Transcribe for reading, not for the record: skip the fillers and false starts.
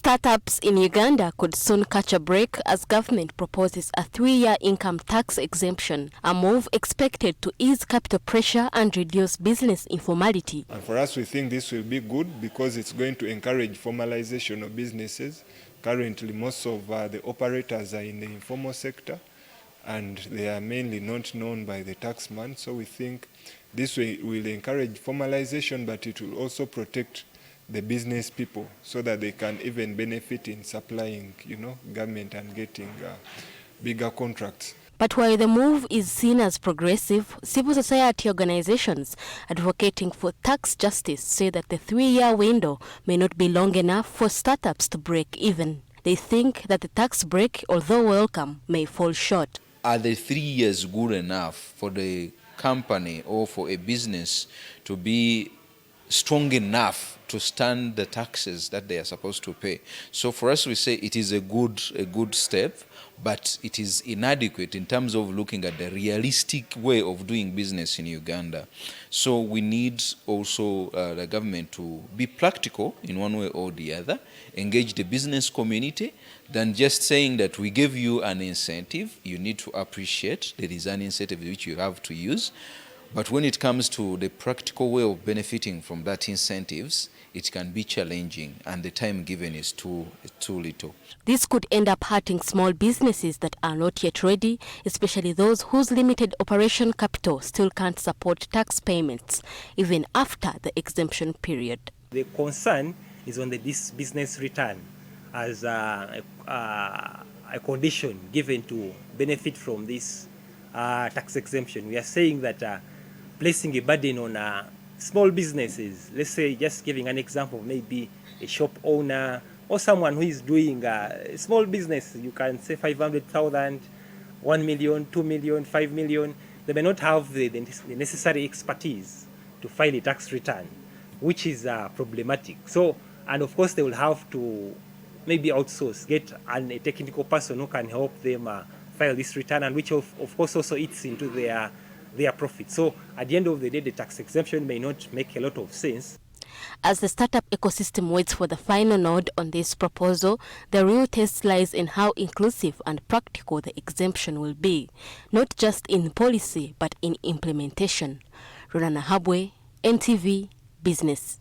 Startups in Uganda could soon catch a break as government proposes a 3-year income tax exemption, a move expected to ease capital pressure and reduce business informality. And for us, we think this will be good because it's going to encourage formalization of businesses. Currently, most of the operators are in the informal sector, and they are mainly not known by the taxman. So we think this will encourage formalization, but it will also protect the business people so that they can even benefit in supplying, government and getting bigger contracts. But while the move is seen as progressive, civil society organizations advocating for tax justice say that the 3-year window may not be long enough for startups to break even. They think that the tax break, although welcome, may fall short. Are the 3 years good enough for the company or for a business to be strong enough to stand the taxes that they are supposed to pay? So for us, we say it is a good step, but it is inadequate in terms of looking at the realistic way of doing business in Uganda. So we need also the government to be practical in one way or the other, engage the business community, than just saying that we give you an incentive, you need to appreciate there is an incentive which you have to use. But when it comes to the practical way of benefiting from that incentives, it can be challenging, and the time given is too little. This could end up hurting small businesses that are not yet ready, especially those whose limited operation capital still can't support tax payments, even after the exemption period. The concern is on this business return as a condition given to benefit from this tax exemption. We are saying that placing a burden on small businesses, let's say, just giving an example, maybe a shop owner or someone who is doing a small business, you can say 500,000, 1 million, 2 million, 5 million, they may not have the necessary expertise to file a tax return, which is problematic. So, and of course they will have to maybe outsource, get a technical person who can help them file this return, and which of course also eats into their profit. So at the end of the day, the tax exemption may not make a lot of sense. As the startup ecosystem waits for the final nod on this proposal, the real test lies in how inclusive and practical the exemption will be, not just in policy but in implementation. Ronah Nahabwe, NTV Business.